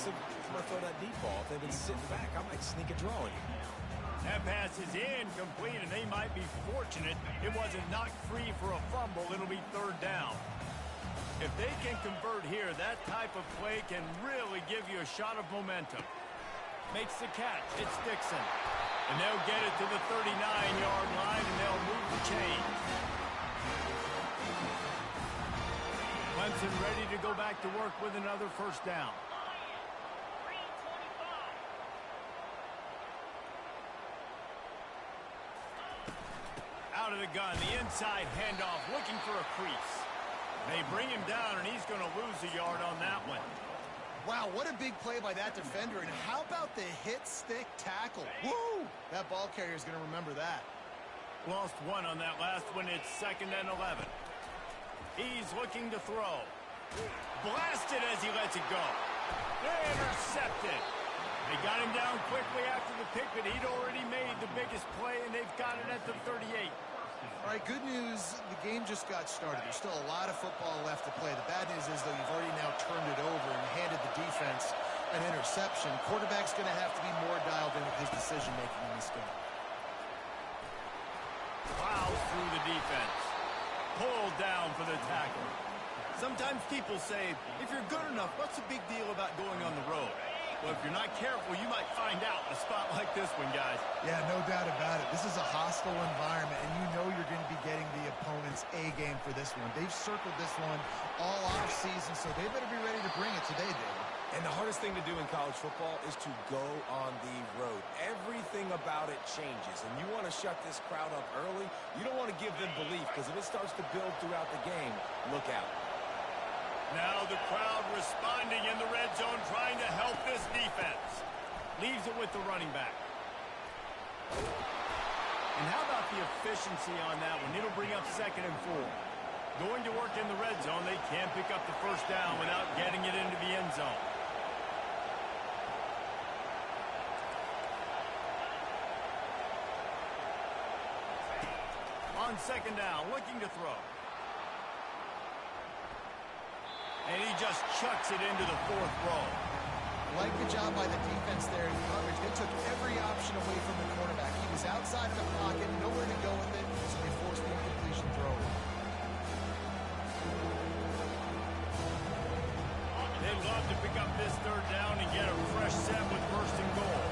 aggressive. I'm going to throw that deep ball. If they've been sitting back, I might sneak a draw in here. That pass is incomplete, and they might be fortunate it wasn't knocked free for a fumble. It'll be third down. If they can convert here, that type of play can really give you a shot of momentum. Makes the catch. It's Dixon. And they'll get it to the 39-yard line, and they'll move the chains. Clemson ready to go back to work with another first down. Out of the gun, the inside handoff, looking for a crease. They bring him down, and he's going to lose a yard on that one. Wow, what a big play by that defender. And how about the hit-stick tackle? Woo! That ball carrier is going to remember that. Lost one on that last one. It's 2nd and 11. He's looking to throw. Blasted as he lets it go. Intercepted. They got him down quickly after the pick, but he'd already made the biggest play, and they've got it at the 38. All right, good news, the game just got started. There's still a lot of football left to play. The bad news is, though, you've already now turned it over and handed the defense an interception. Quarterback's going to have to be more dialed in with his decision-making in this game. Plows through the defense. Pulled down for the tackle. Sometimes people say, if you're good enough, what's the big deal about going on the road? Well, if you're not careful, you might find out in a spot like this one, guys. Yeah, no doubt about it. This is a hostile environment, and you know you're going to be getting the opponent's A-game for this one. They've circled this one all off-season, so they better be ready to bring it today, David. And the hardest thing to do in college football is to go on the road. Everything about it changes, and you want to shut this crowd up early. You don't want to give them belief, because if it starts to build throughout the game, look out. Now the crowd responding in the red zone, trying to help this defense. Leaves it with the running back. And how about the efficiency on that one? It'll bring up 2nd and 4. Going to work in the red zone, they can't pick up the first down without getting it into the end zone. On 2nd down, looking to throw. And he just chucks it into the 4th row. Like the job by the defense there in coverage. They took every option away from the quarterback. He was outside of the pocket, nowhere to go with it, so they forced the incompletion throw. They'd love to pick up this 3rd down and get a fresh set with 1st and goal.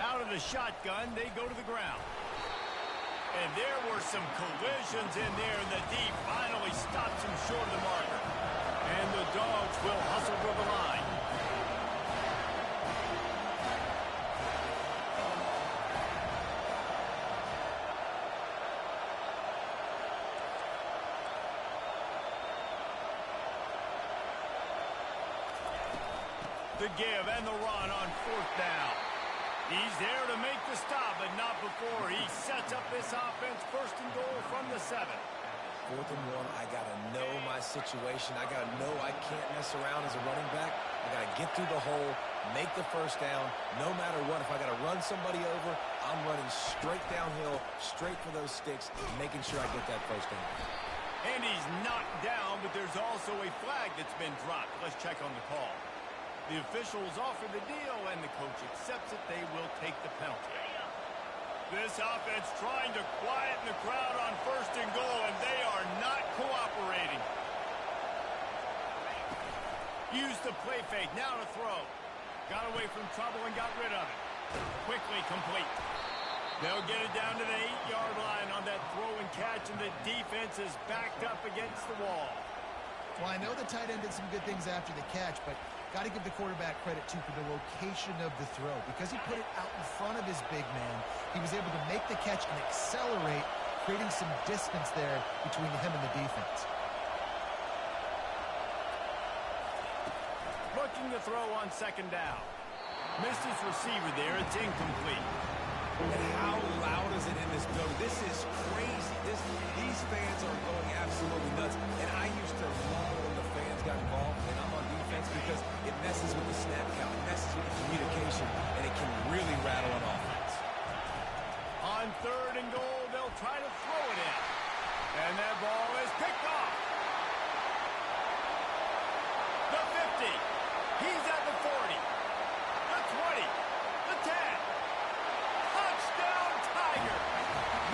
Out of the shotgun, they go to the ground. And there were some collisions in there, and the D finally stops him short of the marker. And the Dogs will hustle for the line. The give and the run on 4th down. He's there to make the stop, but not before he sets up this offense 1st and goal from the 7. 4th and 1, I got to know my situation. I got to know I can't mess around as a running back. I got to get through the hole, make the first down, no matter what. If I got to run somebody over, I'm running straight downhill, straight for those sticks, making sure I get that first down. And he's knocked down, but there's also a flag that's been dropped. Let's check on the call. The officials offer the deal, and the coach accepts it. They will take the penalty. This offense trying to quieten the crowd on 1st and goal, and they are not cooperating. Use the play fake, now to throw. Got away from trouble and got rid of it. Quickly complete. They'll get it down to the 8-yard line on that throw and catch, and the defense is backed up against the wall. Well, I know the tight end did some good things after the catch, but got to give the quarterback credit, too, for the location of the throw. Because he put it out in front of his big man, he was able to make the catch and accelerate, creating some distance there between him and the defense. Looking to throw on 2nd down. Missed his receiver there. It's incomplete. And how loud is it in this building? This is crazy. These fans are going absolutely nuts. And I used to love when the fans got involved, and I'm on defense. defense because it messes with the snap count, it messes with the communication, and it can really rattle an offense. On 3rd and goal, they'll try to throw it in. And that ball is picked off. The 50. He's at the 40. The 20. The 10. Touchdown, Tiger.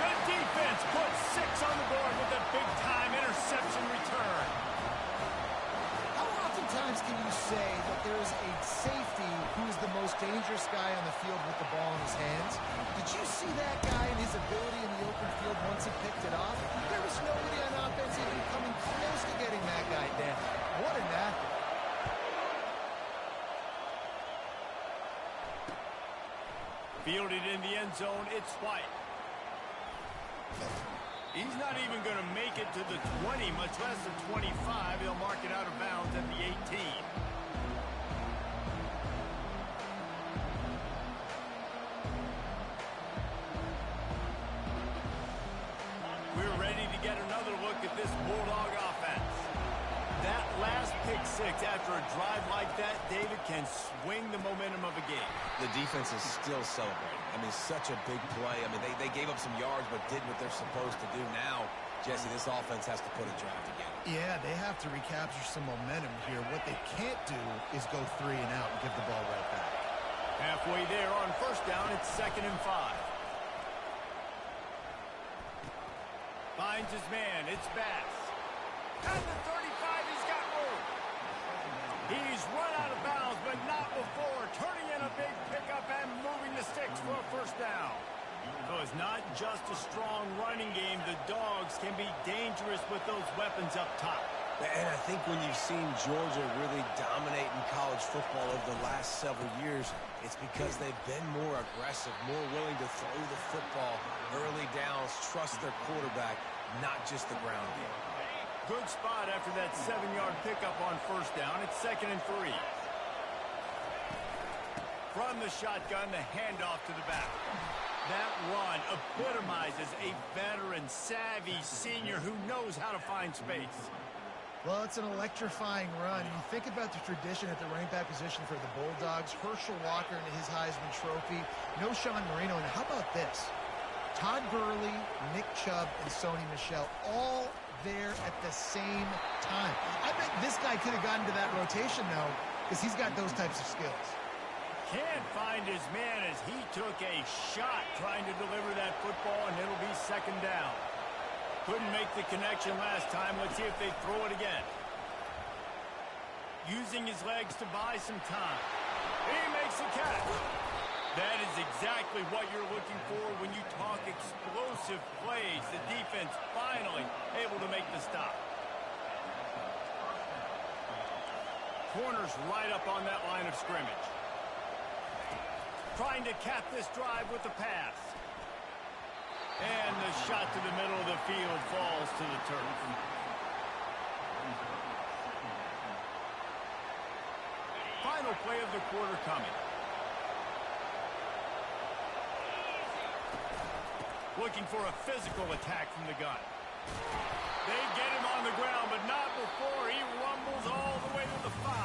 The defense puts 6 on the board with a big-time interception return. How oftentimes can you say that there is a safety who is the most dangerous guy on the field with the ball in his hands? Did you see that guy and his ability in the open field once he picked it off? There was nobody on offense even coming close to getting that guy down. What an athlete. Fielded in the end zone, it's White. He's not even going to make it to the 20, much less the 25. They'll mark it out of bounds at the 18. We're ready to get another look at this Bulldog offense. That last pick six after a drive like that, David, can swing the momentum of a game. The defense is still celebrating. I mean, such a big play. I mean, they gave up some yards but did what they're supposed to do. Now, Jesse, this offense has to put a drive together. Yeah, they have to recapture some momentum here. What they can't do is go 3 and out and give the ball right back. Halfway there on 1st down, it's 2nd and 5. Finds his man, it's Bass. At the 35, he's got room. He's run out of bounds, but not before turning in a big pickup and moving the sticks for a 1st down. So it's not just a strong running game. The Dogs can be dangerous with those weapons up top. And I think when you've seen Georgia really dominate in college football over the last several years, it's because they've been more aggressive, more willing to throw the football early downs, trust their quarterback, not just the ground game. Good spot after that 7-yard pickup on 1st down. It's 2nd and 3. From the shotgun, the handoff to the back. That run epitomizes a veteran, savvy senior who knows how to find space. Well, it's an electrifying run. And you think about the tradition at the running back position for the Bulldogs. Herschel Walker and his Heisman Trophy. No Sean Marino. And how about this? Todd Gurley, Nick Chubb, and Sony Michel all there at the same time. I bet this guy could have gotten to that rotation, though, because he's got those types of skills. Can't find his man as he took a shot trying to deliver that football, and it'll be 2nd down. Couldn't make the connection last time. Let's see if they throw it again. Using his legs to buy some time. He makes the catch. That is exactly what you're looking for when you talk explosive plays. The defense finally able to make the stop. Corners right up on that line of scrimmage. Trying to cap this drive with the pass. And the shot to the middle of the field falls to the turf. Final play of the quarter coming. Looking for a physical attack from the gun. They get him on the ground, but not before he rumbles all the way to the 5.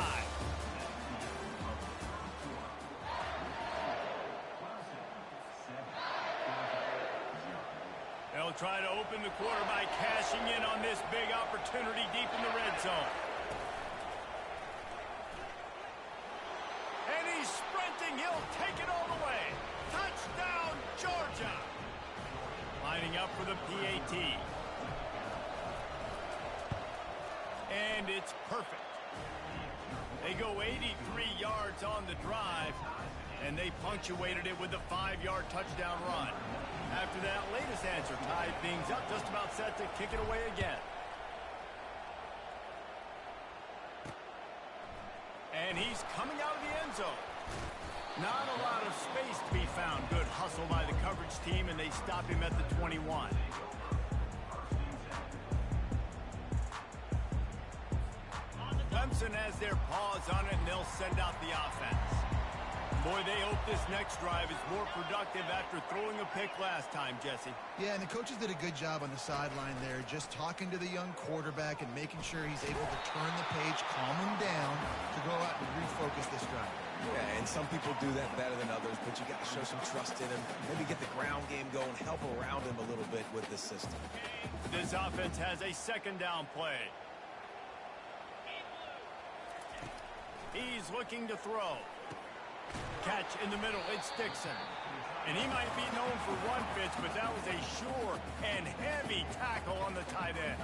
They'll try to open the quarter by cashing in on this big opportunity deep in the red zone. And he's sprinting. He'll take it all the way. Touchdown, Georgia. Lining up for the PAT. And it's perfect. They go 83 yards on the drive, and they punctuated it with a 5-yard touchdown run. After that latest answer tied things up, just about set to kick it away again. And he's coming out of the end zone. Not a lot of space to be found. Good hustle by the coverage team, and they stop him at the 21. Clemson has their paws on it, and they'll send out the offense. Boy, they hope this next drive is more productive after throwing a pick last time, Jesse. Yeah, and the coaches did a good job on the sideline there, just talking to the young quarterback and making sure he's able to turn the page, calm him down to go out and refocus this drive. Yeah, and some people do that better than others, but you got to show some trust in him. Maybe get the ground game going, help around him a little bit with this system. This offense has a second down play. He's looking to throw. Catch in the middle, it's Dixon. And he might be known for run fits, but that was a sure and heavy tackle on the tight end.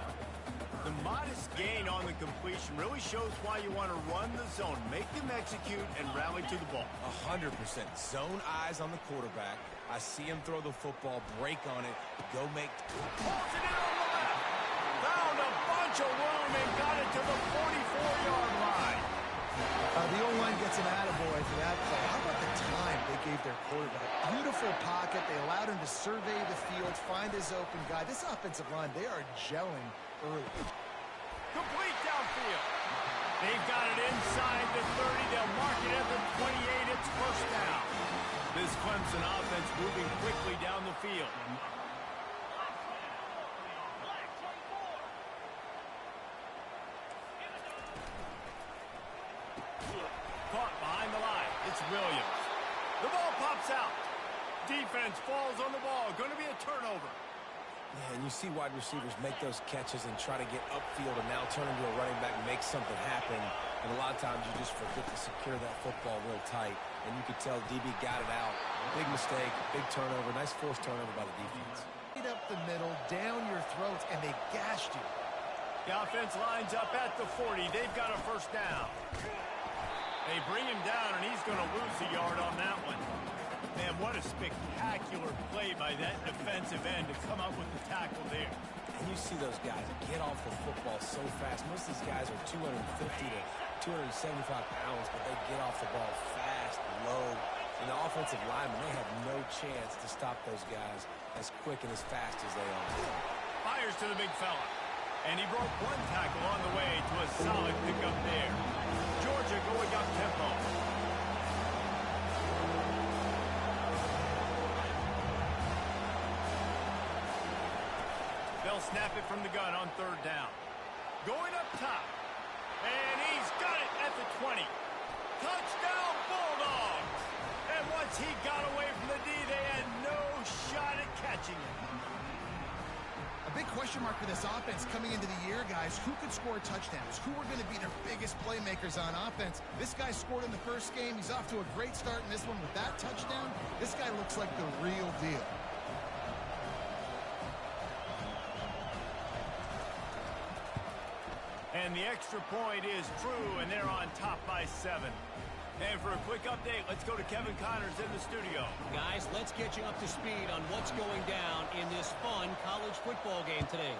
The modest gain on the completion really shows why you want to run the zone, make them execute, and rally to the ball. 100%. Zone eyes on the quarterback. I see him throw the football, break on it, go make... Pulls it in on the left. Found a bunch of room and got it to the 44-yard line. The O-line gets an attaboy for that play. How about the time they gave their quarterback? Beautiful pocket. They allowed him to survey the field, find his open guy. This offensive line, they are gelling early. Complete downfield. They've got it inside the 30. They'll mark it at the 28. It's first down. This Clemson offense moving quickly down the field. Caught behind the line. It's Williams. The ball pops out. Defense falls on the ball. Going to be a turnover. Yeah, and you see wide receivers make those catches and try to get upfield and now turn into a running back and make something happen. And a lot of times you just forget to secure that football real tight. And you could tell DB got it out. Big mistake, big turnover, nice forced turnover by the defense. Right up the middle, down your throats, and they gashed you. The offense lines up at the 40. They've got a first down. They bring him down, and he's going to lose a yard on that one. Man, what a spectacular play by that defensive end to come up with the tackle there. And you see those guys get off the football so fast. Most of these guys are 250 to 275 pounds, but they get off the ball fast, low. And the offensive linemen, they have no chance to stop those guys as quick and as fast as they are. Fires to the big fella. And he broke one tackle on the way to a solid pickup there. Georgia going up tempo. They'll snap it from the gun on third down. Going up top. And he's got it at the 20. Touchdown, Bulldogs! And once he got away from the D, they had no shot at catching him. A big question mark for this offense coming into the year, guys. Who could score touchdowns? Who are going to be their biggest playmakers on offense? This guy scored in the first game. He's off to a great start in this one with that touchdown. This guy looks like the real deal. And the extra point is true, and they're on top by 7. And for a quick update, let's go to Kevin Connors in the studio. Guys, let's get you up to speed on what's going down in this fun college football game today.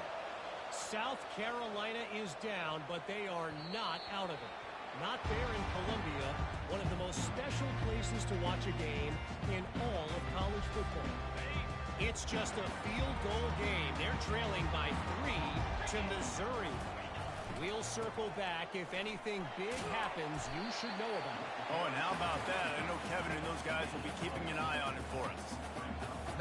South Carolina is down, but they are not out of it. Not there in Columbia, one of the most special places to watch a game in all of college football. It's just a field goal game. They're trailing by 3 to Missouri. We'll circle back. If anything big happens, you should know about it. Oh, and how about that? I know Kevin and those guys will be keeping an eye on it for us.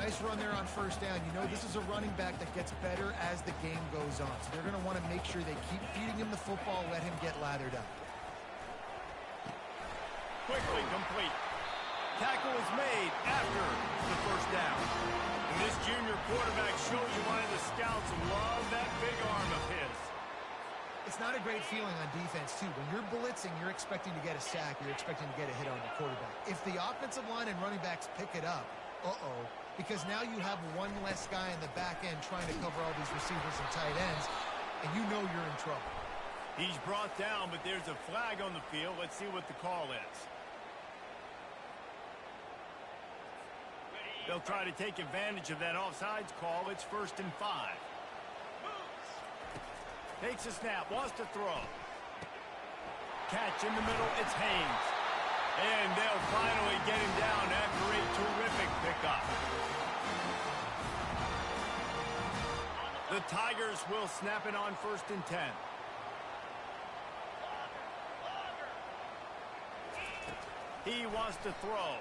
Nice run there on first down. You know, this is a running back that gets better as the game goes on. So they're going to want to make sure they keep feeding him the football, let him get lathered up. Quickly complete. Tackle is made after the first down. And this junior quarterback shows you why the scouts love that big arm of his. It's not a great feeling on defense, too. When you're blitzing, you're expecting to get a sack. You're expecting to get a hit on your quarterback. If the offensive line and running backs pick it up, because now you have one less guy in the back end trying to cover all these receivers and tight ends, and you know you're in trouble. He's brought down, but there's a flag on the field. Let's see what the call is. They'll try to take advantage of that offsides call. It's 1st and 5. Takes a snap, wants to throw. Catch in the middle, it's Haynes. And they'll finally get him down after a terrific pickup. The Tigers will snap it on 1st and 10. He wants to throw.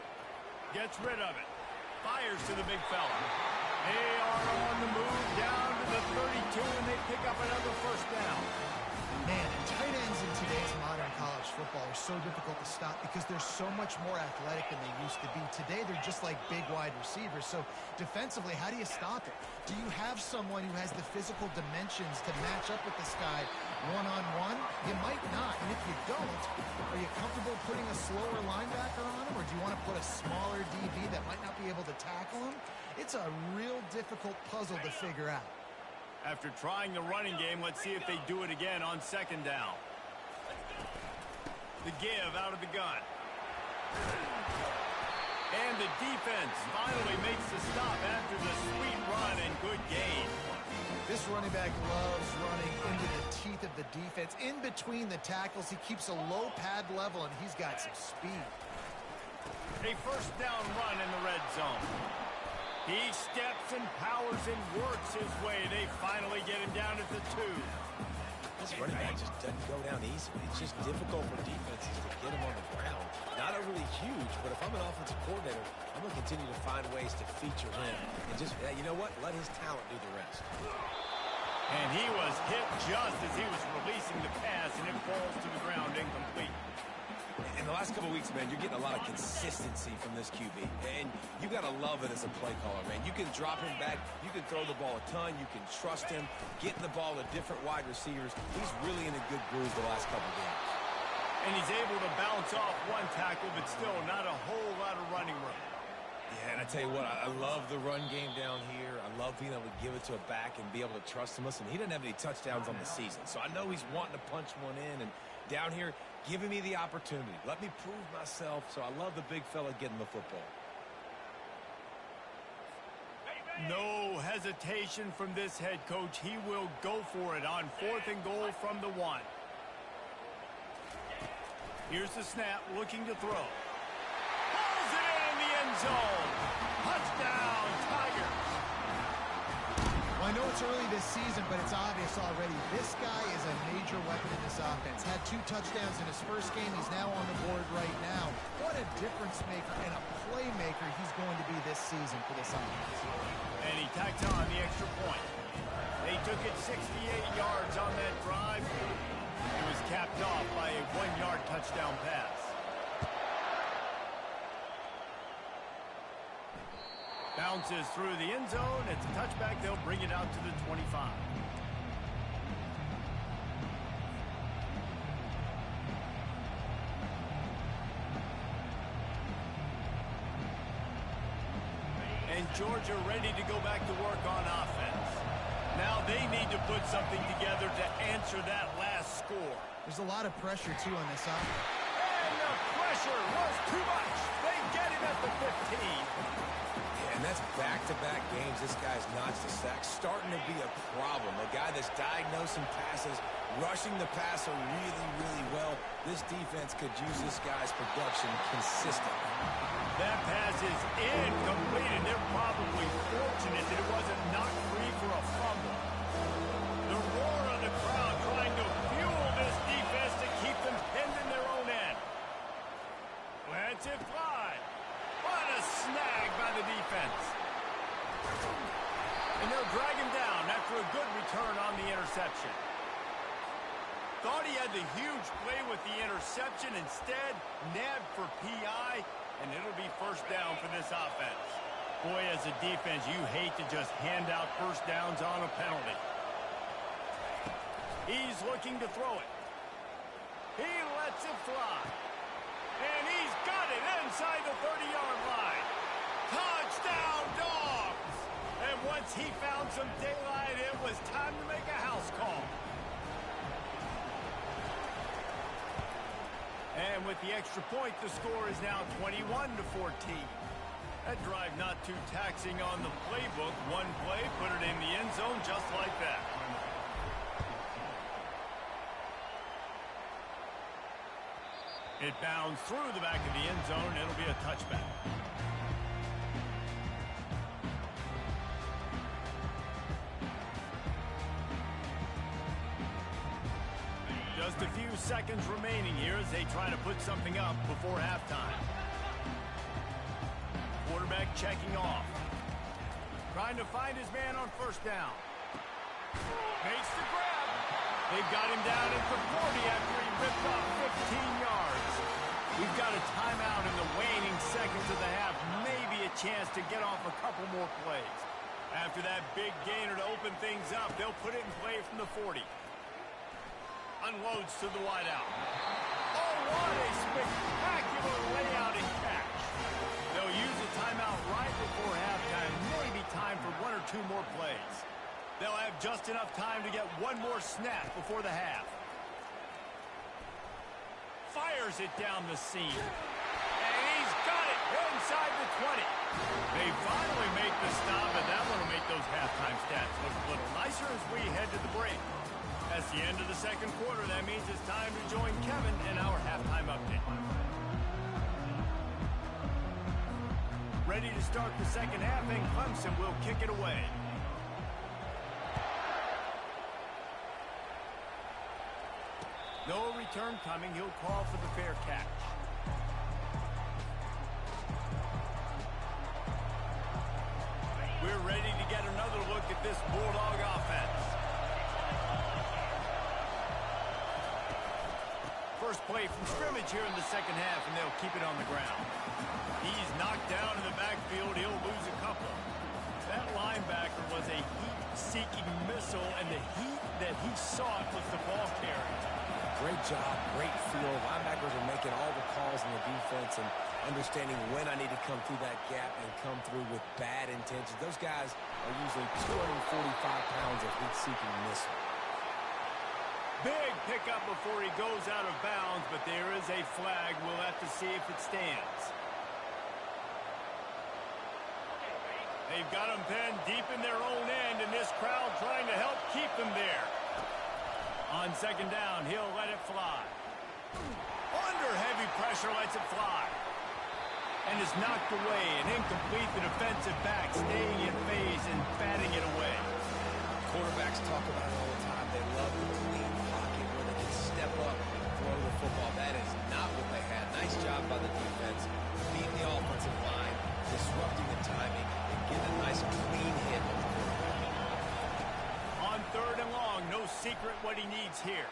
Gets rid of it. Fires to the big fella. They are on the move down to the 32, and they pick up another first down. Man, and tight ends in today's modern college football are so difficult to stop because they're so much more athletic than they used to be. Today, they're just like big wide receivers. So defensively, how do you stop it? Do you have someone who has the physical dimensions to match up with this guy one-on-one? You might not. And if you don't, are you comfortable putting a slower linebacker on him? Or do you want to put a smaller DB that might not be able to tackle him? It's a real difficult puzzle to figure out. After trying the running game, let's see if they do it again on second down. The give out of the gun. And the defense finally makes the stop after the sweet run and good gain. This running back loves running into the teeth of the defense. In between the tackles, he keeps a low pad level, and he's got some speed. A first down run in the red zone. He steps and powers and works his way. They finally get him down at the 2. This running back just doesn't go down easily. It's just difficult for defenses to get him on the ground. Not overly huge, but if I'm an offensive coordinator, I'm going to continue to find ways to feature him. And just, you know what? Let his talent do the rest. And he was hit just as he was releasing the pass, and it falls to the ground incomplete. In the last couple of weeks, man, you're getting a lot of consistency from this QB. And you got to love it as a play caller, man. You can drop him back. You can throw the ball a ton. You can trust him, getting the ball to different wide receivers. He's really in a good groove the last couple of games. And he's able to bounce off one tackle, but still not a whole lot of running room. Yeah, and I tell you what, I love the run game down here. I love being able to give it to a back and be able to trust him. Listen, he didn't have any touchdowns on the season, so I know he's wanting to punch one in. And down here, giving me the opportunity. Let me prove myself, so I love the big fella getting the football. No hesitation from this head coach. He will go for it on 4th and goal from the 1. Here's the snap, looking to throw. Pulls it in the end zone. Touchdown, Tigers. Well, I know it's early this season, but it's obvious already. This guy is a major weapon in this offense. Had 2 touchdowns in his first game. He's now on the board right now. What a difference maker and a playmaker he's going to be this season for this offense. And he tacked on the extra point. They took it 68 yards on that drive. It was capped off by a 1-yard touchdown pass. Bounces through the end zone. It's a touchback. They'll bring it out to the 25. And Georgia ready to go back to work on offense. Now they need to put something together to answer that last score. There's a lot of pressure, too, on this offense. And the pressure was too much. They get him at the 15. And that's back-to-back games. This guy's notched the sack, starting to be a problem. A guy that's diagnosing passes, rushing the passer really, really well. This defense could use this guy's production consistently. That pass is incomplete, and they're probably fortunate that it wasn't knocked free for a fumble. The roar of the crowd trying to fuel this defense to keep them pinned in their own end. Lets it fly. What a snag by the defense. And they'll drag him down after a good return on the interception. Thought he had the huge play with the interception. Instead, nabbed for PI, and it'll be first down for this offense. Boy, as a defense, you hate to just hand out first downs on a penalty. He's looking to throw it. He lets it fly. And he's got it inside the 30-yard line. Touchdown, Dogs! And once he found some daylight, it was time to make a house call. And with the extra point, the score is now 21-14. That drive not too taxing on the playbook. One play, put it in the end zone just like that. It bounds through the back of the end zone. It'll be a touchback. Just a few seconds remaining here as they try to put something up before halftime. quarterback checking off. Trying to find his man on first down. Makes the grab. They've got him down at the 40 after he ripped off 15 yards. We've got a timeout in the waning seconds of the half. Maybe a chance to get off a couple more plays. After that big gainer to open things up, they'll put it in play from the 40. Unloads to the wideout. Oh, what a spectacular layout and catch. They'll use a timeout right before halftime. Maybe time for one or two more plays. They'll have just enough time to get one more snap before the half. Fires it down the seam. And he's got it inside the 20. They finally make the stop, and that one will make those halftime stats look a little nicer as we head to the break. That's the end of the second quarter. That means it's time to join Kevin in our halftime update. Ready to start the second half, and Clemson will kick it away. No return coming. He'll call for the fair catch. We're ready to get another look at this Bulldog offense. First play from scrimmage here in the second half, and they'll keep it on the ground. He's knocked down in the backfield. He'll lose a couple. That linebacker was a heat-seeking missile, and the heat that he sought was the ball carrier. Great job, great feel. Linebackers are making all the calls in the defense and understanding when I need to come through that gap and come through with bad intentions. Those guys are usually 245 pounds of heat-seeking missile. Big pickup before he goes out of bounds, but there is a flag. We'll have to see if it stands. They've got them penned deep in their own end, and this crowd trying to help keep them there. On second down, he'll let it fly. Under heavy pressure, lets it fly. And is knocked away and incomplete. The defensive back staying in phase and batting it away. Quarterbacks talk about it all the time. They love the clean pocket where they can step up and throw the football. That is not what they had. Nice job by the defense, beating the offensive line, disrupting the timing, and getting a nice clean hit on the quarterback. On third and long, no secret what he needs here.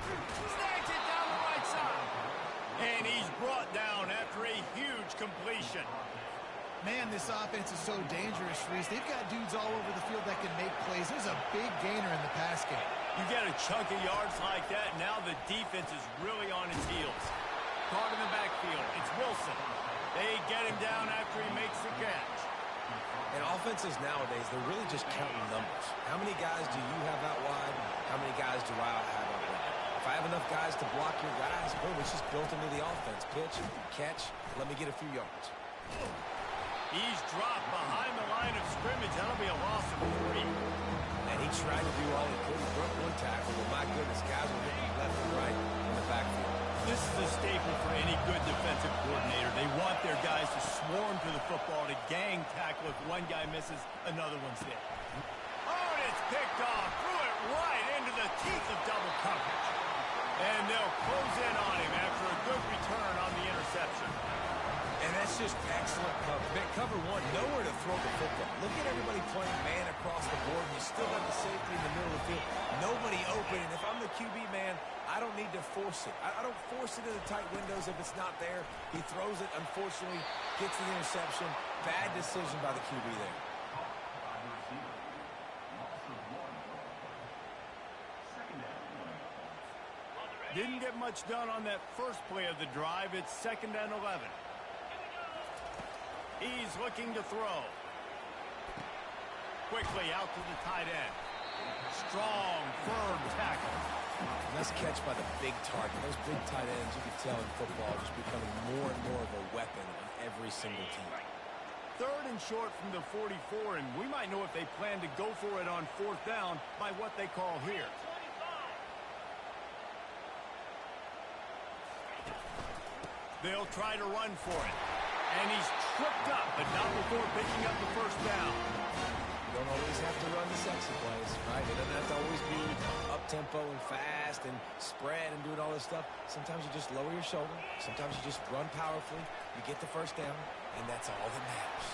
Snags it down the right side. And he's brought down after a huge completion. Man, this offense is so dangerous, Reese. They've got dudes all over the field that can make plays. There's a big gainer in the pass game. You get a chunk of yards like that, now the defense is really on its heels. Caught in the backfield. It's Wilson. They get him down after he makes the catch. And offenses nowadays, they're really just counting numbers. How many guys do you have out wide? How many guys do I have out wide? If I have enough guys to block your guys, boom, it's just built into the offense. Pitch, catch, let me get a few yards. He's dropped behind the line of scrimmage. That'll be a loss of 3. And he tried to do all he could. He broke one tackle, but my goodness, guys were hitting left and right in the backfield. This is a staple for any good defensive coordinator. They want their guys to swarm to the football, to gang tackle. If one guy misses, another one's there. Oh, and it's picked off. Threw it right into the teeth of double coverage. And they'll close in on him after a good return on the interception. And that's just excellent cover. Cover one, nowhere to throw the football. Look at everybody playing man across the board. You still got the safety in the middle of the field. Nobody open. And if I'm the QB man, I don't need to force it. I don't force it in the tight windows if it's not there. He throws it, unfortunately, gets the interception. Bad decision by the QB there. Didn't get much done on that first play of the drive. It's 2nd and 11. He's looking to throw. Quickly out to the tight end. Strong, firm tackle. Nice catch by the big target. Those big tight ends, you can tell in football, just becoming more and more of a weapon on every single team. 3rd and short from the 44, and we might know if they plan to go for it on 4th down by what they call here. They'll try to run for it. And he's tripped up, but not before picking up the first down. You don't always have to run the sexy plays, right? It doesn't have to always be up-tempo and fast and spread and doing all this stuff. Sometimes you just lower your shoulder. Sometimes you just run powerfully. You get the first down, and that's all that matters.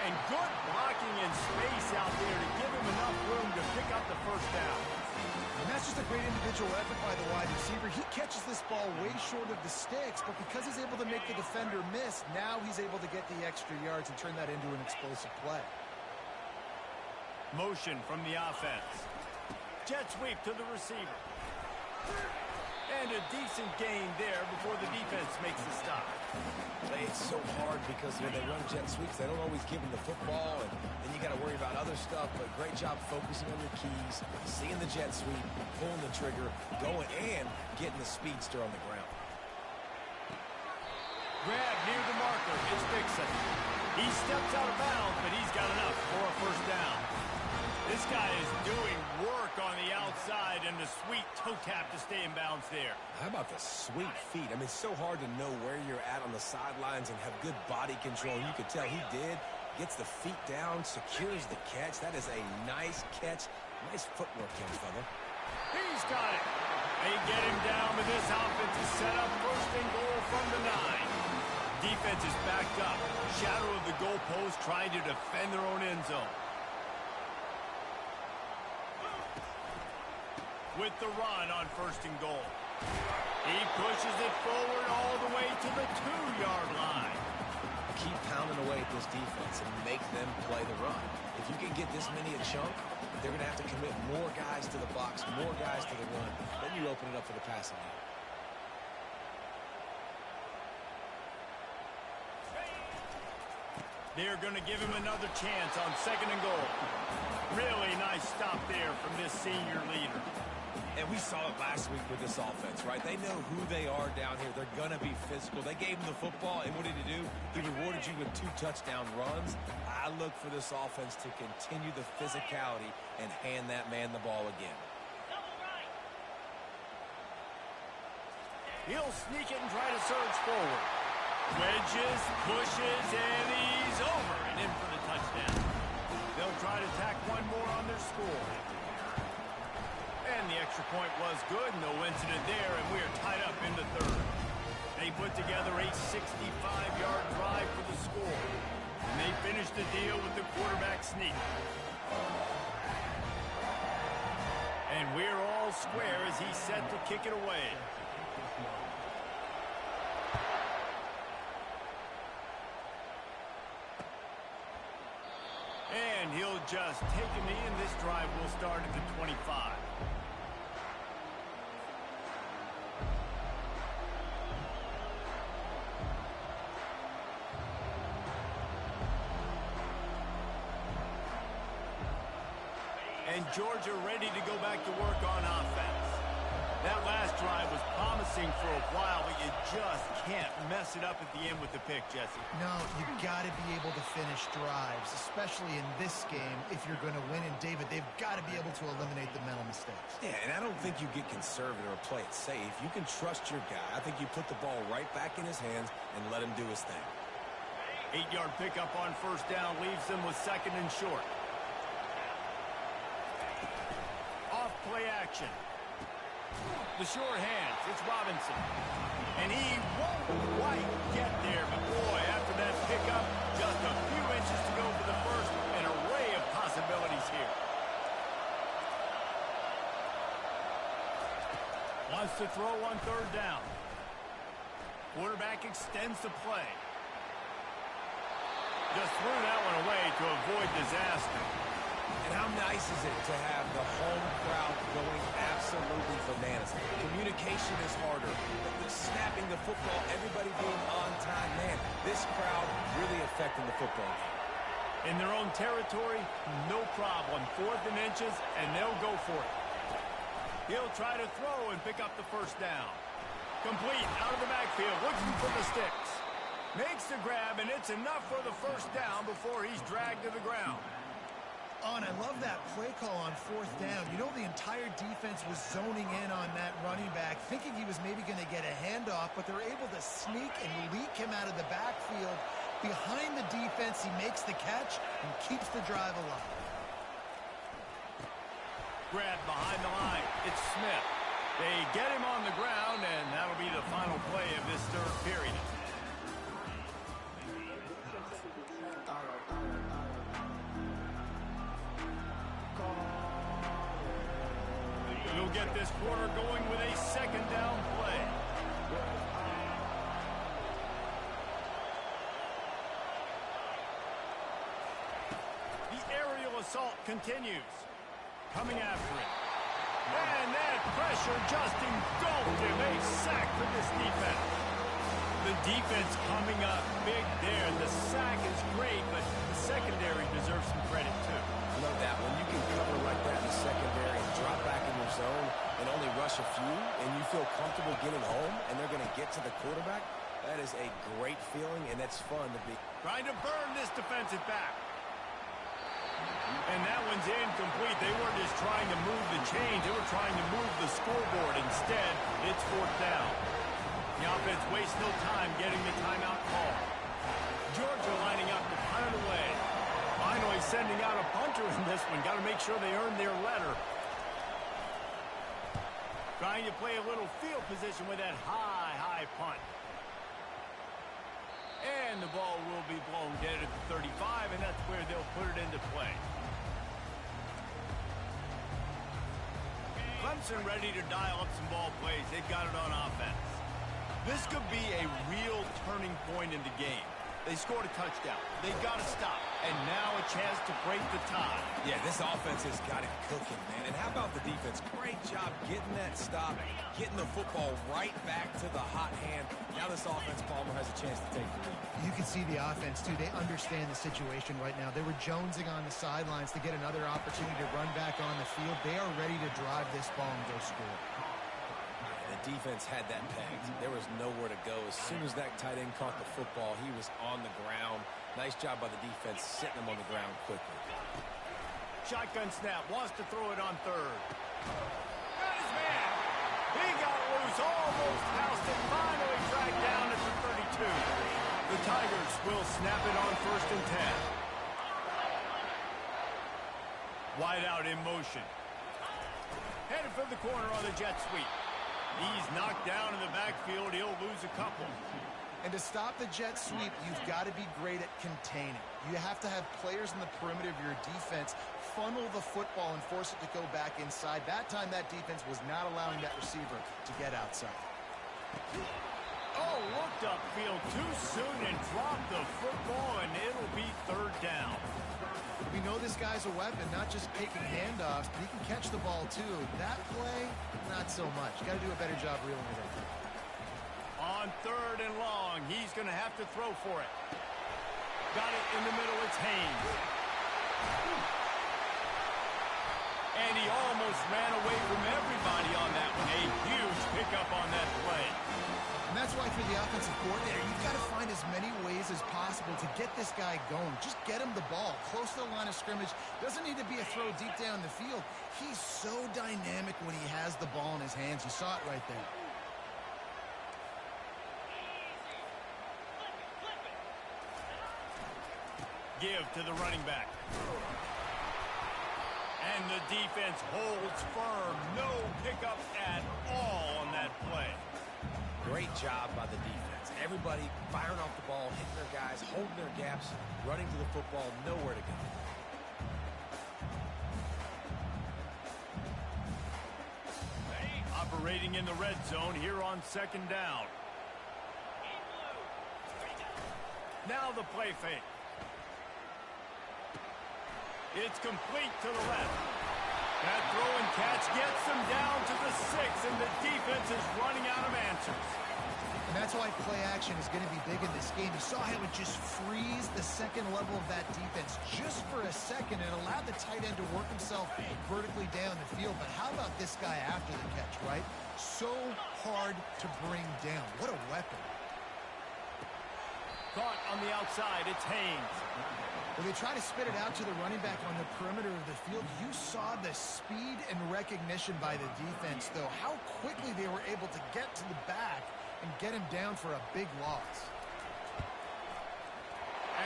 And good blocking in space out there to give him enough room to pick up the first down. And that's just a great individual effort by the wide receiver. He catches this ball way short of the sticks, but because he's able to make the defender miss, now he's able to get the extra yards and turn that into an explosive play. Motion from the offense. Jet sweep to the receiver. And a decent gain there before the defense makes the stop. It's so hard because when they run jet sweeps, they don't always give them the football, and then you got to worry about other stuff. But great job focusing on your keys, seeing the jet sweep, pulling the trigger, going, and getting the speedster on the ground. Grab near the marker. It's Dixon. He steps out of bounds, but he's got enough for a first down. This guy is doing work on the outside, and the sweet toe tap to stay in bounds there. How about the sweet feet? I mean, it's so hard to know where you're at on the sidelines and have good body control. You could tell he did. Gets the feet down, secures the catch. That is a nice catch. Nice footwork, young fella. He's got it. They get him down, but this offense is set up first and goal from the 9. Defense is backed up. Shadow of the goalpost trying to defend their own end zone. With the run on first and goal. He pushes it forward all the way to the 2-yard line. Keep pounding away at this defense and make them play the run. If you can get this many a chunk, they're going to have to commit more guys to the box, more guys to the run. Then you open it up for the passing game. They're going to give him another chance on second and goal. Really nice stop there from this senior leader. And we saw it last week with this offense, right? They know who they are down here. They're going to be physical. They gave him the football, and what did he do? He rewarded you with 2 touchdown runs. I look for this offense to continue the physicality and hand that man the ball again. He'll sneak it and try to surge forward. Wedges, pushes, and he's over and in for the touchdown. They'll try to tack one more on their score. And the extra point was good, no incident there, and we're tied up in the third. They put together a 65-yard drive for the score. And they finished the deal with the quarterback sneak. And we're all square as he's set to kick it away. And he'll just take a knee, and this drive will start at the 25. And Georgia ready to go back to work on offense. That last drive was promising for a while, but you just can't mess it up at the end with the pick, Jesse. No, you've got to be able to finish drives, especially in this game if you're going to win. And, David, they've got to be able to eliminate the mental mistakes. Yeah, and I don't think you get conservative or play it safe. You can trust your guy. I think you put the ball right back in his hands and let him do his thing. 8-yard pickup on first down leaves them with second and short. Off play action. The short hands, it's Robinson. And he won't quite get there, but boy, after that pickup, just a few inches to go for the first. An array of possibilities here. Wants to throw on third down. Quarterback extends the play. Just threw that one away to avoid disaster. And how nice is it to have the home crowd going absolutely bananas? Communication is harder. The snapping the football, everybody being on time. Man, this crowd really affecting the football game. In their own territory, no problem. 4th and inches, and they'll go for it. He'll try to throw and pick up the first down. Complete out of the backfield, looking for the sticks. Makes the grab, and it's enough for the first down before he's dragged to the ground. Oh, and I love that play call on 4th down. You know, the entire defense was zoning in on that running back, thinking he was maybe going to get a handoff, but they're able to sneak and leak him out of the backfield Behind the defense, he makes the catch and keeps the drive alive. Grab behind the line. It's Smith. They get him on the ground, and that'll be the final play of this third period. We'll get this quarter going with a second down play. The aerial assault continues. Coming after it. And that pressure just engulfed him. A sack for this defense. The defense coming up big there. The sack is great, but the secondary deserves some credit too. No doubt, when you can cover like that in the secondary and drop back in your zone and only rush a few, and you feel comfortable getting home, and they're going to get to the quarterback, that is a great feeling, and it's fun to be. Trying to burn this defensive back. And that one's incomplete. They weren't just trying to move the chains. They were trying to move the scoreboard. Instead, it's fourth down. The offense wastes no time getting the timeout call. Georgia lining up to punt it away. Finally sending out a punter in this one. Got to make sure they earn their letter. Trying to play a little field position with that high punt. And the ball will be blown dead at the 35, and that's where they'll put it into play. Clemson ready to dial up some ball plays. They've got it on offense. This could be a real turning point in the game. They scored a touchdown. They got to stop. And now a chance to break the tie. Yeah, this offense has got it cooking, man. And how about the defense? Great job getting that stop, getting the football right back to the hot hand. Now this offense, Palmer, has a chance to take the lead. You can see the offense, too. They understand the situation right now. They were jonesing on the sidelines to get another opportunity to run back on the field. They are ready to drive this ball and go score. The defense had that pegged. There was nowhere to go. As soon as that tight end caught the football, he was on the ground. Nice job by the defense sitting him on the ground quickly. Shotgun snap. Wants to throw it on third. Got his man. He got loose. Almost housed it. Finally dragged down at the 32. The Tigers will snap it on 1st and 10. Wide out in motion. Headed for the corner on the jet sweep. He's knocked down in the backfield. He'll lose a couple. And to stop the jet sweep, you've got to be great at containing. You have to have players in the perimeter of your defense funnel the football and force it to go back inside. That time, that defense was not allowing that receiver to get outside. Oh, looked upfield too soon and dropped the football, and it'll be 3rd down. We know this guy's a weapon, not just taking handoffs, but he can catch the ball, too. That play, not so much. Got to do a better job reeling it in. On 3rd and long, he's going to have to throw for it. Got it in the middle. It's Haynes. And he almost ran away from everybody on that one. A huge pickup on that play. And that's why for the offensive coordinator, you've got to find as many ways as possible to get this guy going. Just get him the ball close to the line of scrimmage. Doesn't need to be a throw deep down the field. He's so dynamic when he has the ball in his hands. You saw it right there. Give to the running back. And the defense holds firm. No pickup at all on that play. Great job by the defense. Everybody firing off the ball, hitting their guys, holding their gaps, running to the football, nowhere to go. Operating in the red zone here on 2nd down. Now the play fake. It's complete to the left. That throw and catch gets them down to the 6, and the defense is running out of answers. And that's why play action is going to be big in this game. You saw how it just frees the second level of that defense just for a second and allowed the tight end to work himself vertically down the field. But how about this guy after the catch, right? So hard to bring down. What a weapon. Caught on the outside. It's Haynes. When they try to spit it out to the running back on the perimeter of the field, you saw the speed and recognition by the defense, though. How quickly they were able to get to the back and get him down for a big loss.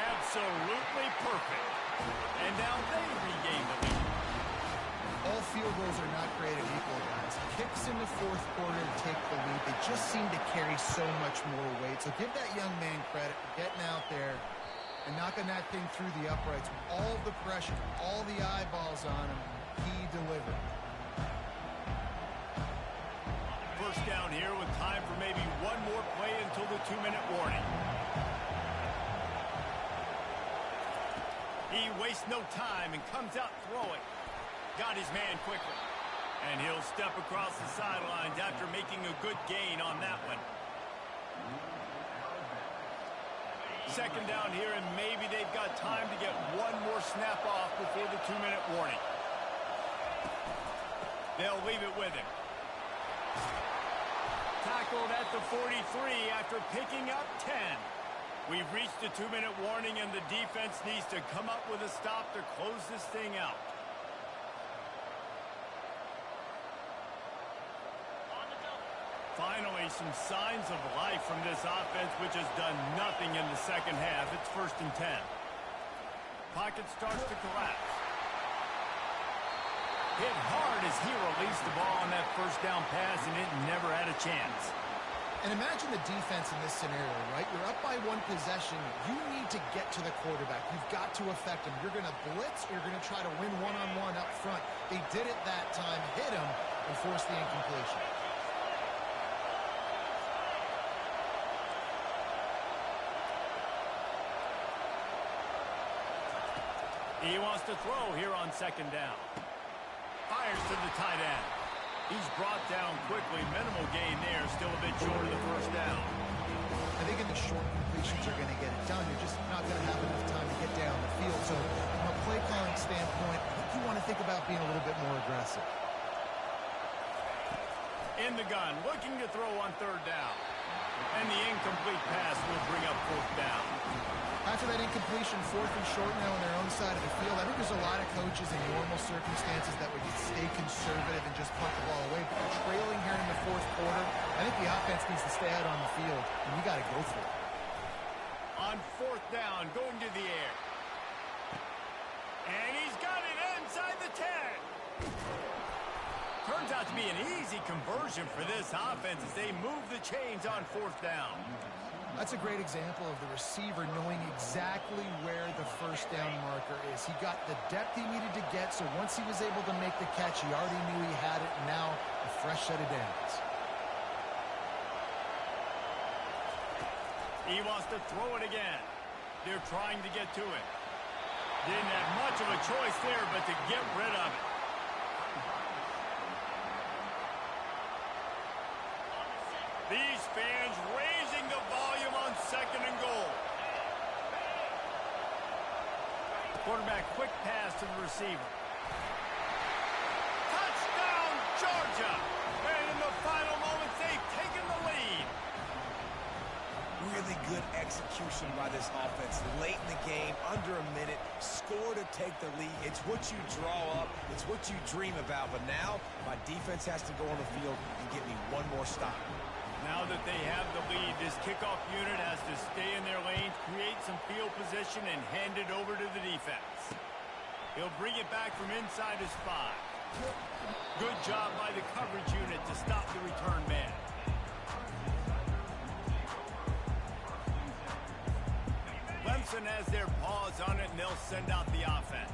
Absolutely perfect. And now they regain the lead. All field goals are not created equal, guys. Kicks in the fourth quarter to take the lead. They just seem to carry so much more weight. So give that young man credit for getting out there and knocking that thing through the uprights with all the pressure, all the eyeballs on him. He delivered. First down here with time for maybe one more play until the 2-minute warning. He wastes no time and comes out throwing. Got his man quickly. And he'll step across the sidelines after making a good gain on that one. Second down here, and maybe they've got time to get one more snap off before the 2-minute warning. They'll leave it with him. Tackled at the 43 after picking up 10. We've reached the 2-minute warning, and the defense needs to come up with a stop to close this thing out. Finally, some signs of life from this offense, which has done nothing in the second half. It's 1st and 10. Pocket starts to collapse. Hit hard as he released the ball on that first down pass, and it never had a chance. And imagine the defense in this scenario, right? You're up by one possession. You need to get to the quarterback. You've got to affect him. You're going to blitz. You're going to try to win one-on-one up front. They did it that time, hit him, and forced the incompletion. He wants to throw here on 2nd down. Fires to the tight end. He's brought down quickly. Minimal gain there. Still a bit short of the 1st down. I think in the short completions are going to get it done. You're just not going to have enough time to get down the field. So from a play calling standpoint, I think you want to think about being a little bit more aggressive. In the gun, looking to throw on 3rd down. And the incomplete pass will bring up 4th down. After that incompletion, 4th and short now on their own side of the field, I think there's a lot of coaches in normal circumstances that would stay conservative and just punt the ball away. But trailing here in the 4th quarter, I think the offense needs to stay out on the field, and you got to go for it. On 4th down, going to the air. And he's got it inside the 10. Turns out to be an easy conversion for this offense as they move the chains on 4th down. That's a great example of the receiver knowing exactly where the 1st down marker is. He got the depth he needed to get, so once he was able to make the catch, he already knew he had it, and now a fresh set of downs. He wants to throw it again. They're trying to get to it. Didn't have much of a choice there, but to get rid of it. These fans raising the volume on 2nd and goal. Quarterback quick pass to the receiver. Touchdown, Georgia! And in the final moments, they've taken the lead. Really good execution by this offense. Late in the game, under a minute, score to take the lead. It's what you draw up. It's what you dream about. But now, my defense has to go on the field and get me one more stop. Now that they have the lead, this kickoff unit has to stay in their lanes, create some field position, and hand it over to the defense. He'll bring it back from inside his 5. Good job by the coverage unit to stop the return man. Clemson has their paws on it, and they'll send out the offense.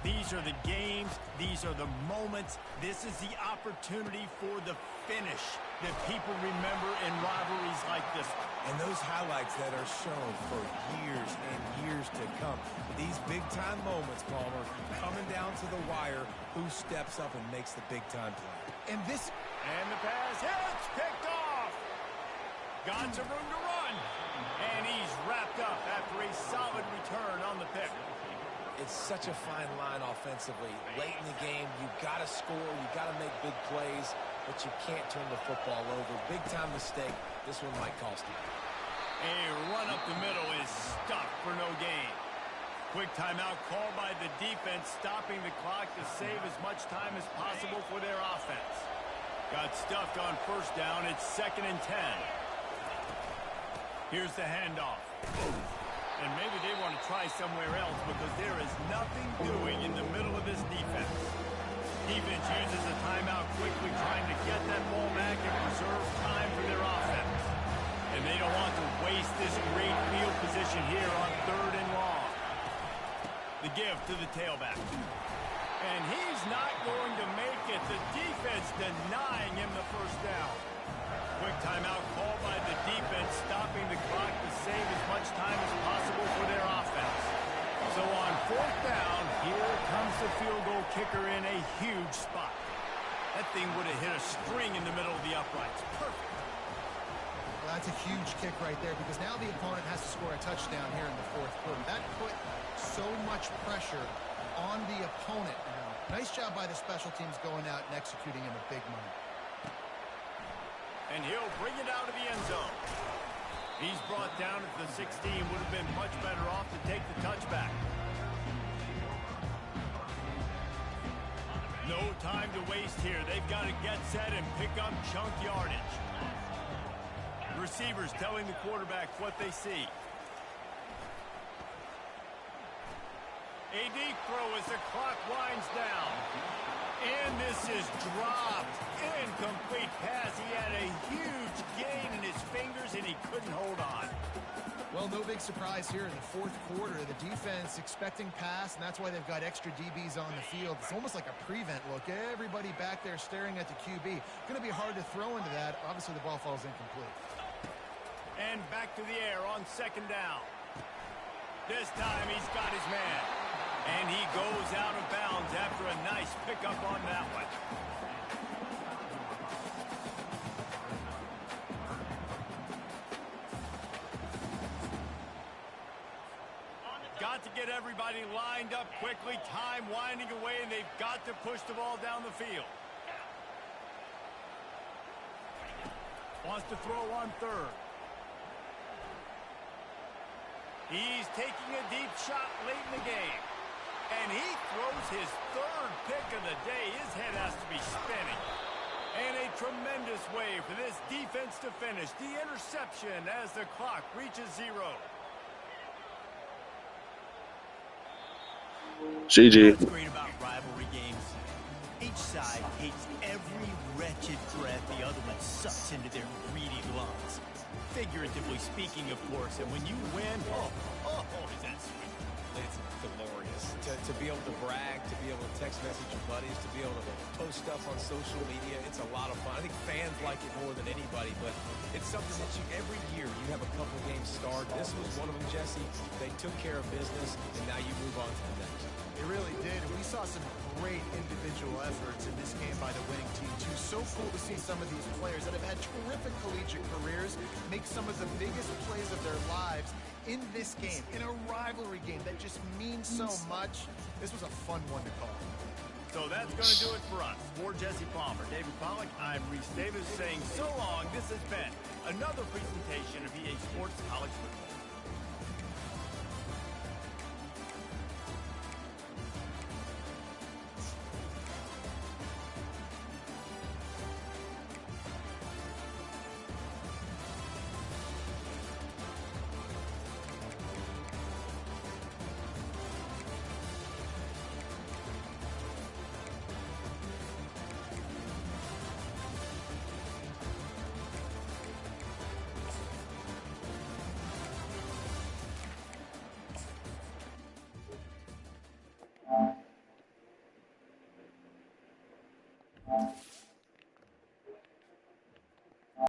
These are the games. These are the moments. This is the opportunity for the finish that people remember in rivalries like this. And those highlights that are shown for years and years to come. These big-time moments, Palmer, coming down to the wire, who steps up and makes the big-time play. And the pass hits, picked off. Got some room to run. And he's wrapped up after a solid return on the pick. It's such a fine line offensively. Late in the game, you've got to score, you've got to make big plays, but you can't turn the football over. Big-time mistake. This one might cost you. A run up the middle is stuffed for no gain. Quick timeout called by the defense, stopping the clock to save as much time as possible for their offense. Got stuffed on 1st down. It's 2nd and 10. Here's the handoff. And maybe they want to try somewhere else because there is nothing doing in the middle of this defense. Defense uses a timeout quickly, trying to get that ball back and preserve time for their offense. And they don't want to waste this great field position here on 3rd and long. The give to the tailback. And he's not going to make it. The defense denying him the first down. Quick timeout called by the defense, stopping the clock to save as much time as possible for their offense. So on 4th down, here comes the field goal kicker in a huge spot. That thing would have hit a string in the middle of the uprights. Perfect. Well, that's a huge kick right there because now the opponent has to score a touchdown here in the 4th quarter. That put so much pressure on the opponent. Nice job by the special teams going out and executing in a big moment. And he'll bring it out of the end zone. He's brought down at the 16. Would have been much better off to take the touchback. No time to waste here. They've got to get set and pick up chunk yardage. Receivers telling the quarterback what they see. A deep throw as the clock winds down. And this is dropped. Incomplete pass. He had a huge gain in his fingers, and he couldn't hold on. Well, no big surprise here in the 4th quarter. The defense expecting pass, and that's why they've got extra DBs on the field. It's almost like a prevent look. Everybody back there staring at the QB. Going to be hard to throw into that. Obviously, the ball falls incomplete. And back to the air on 2nd down. This time he's got his man. And he goes out of bounds after a nice pickup on that one. Got to get everybody lined up quickly. Time winding away, and they've got to push the ball down the field. Wants to throw on 3rd. He's taking a deep shot late in the game. And he throws his 3rd pick of the day. His head has to be spinning. And a tremendous way for this defense to finish. The interception as the clock reaches 0. GG. What's great about rivalry games? Each side hates every wretched breath the other one sucks into their greedy lungs. Figuratively speaking, of course. And when you win, oh, is that sweet. It's glorious to be able to brag, to be able to text message your buddies, to be able to post stuff on social media. It's a lot of fun. I think fans like it more than anybody, but it's something that every year you have a couple games start. This was one of them, Jesse. They took care of business, and now you move on to the next. It really did. We saw some great individual efforts in this game by the winning team, too. So cool to see some of these players that have had terrific collegiate careers make some of the biggest plays of their lives in this game, in a rivalry game that just means so much. This was a fun one to call. So that's going to do it for us. For Jesse Palmer, David Pollack, I'm Reese Davis saying so long. This has been another presentation of EA Sports College Football.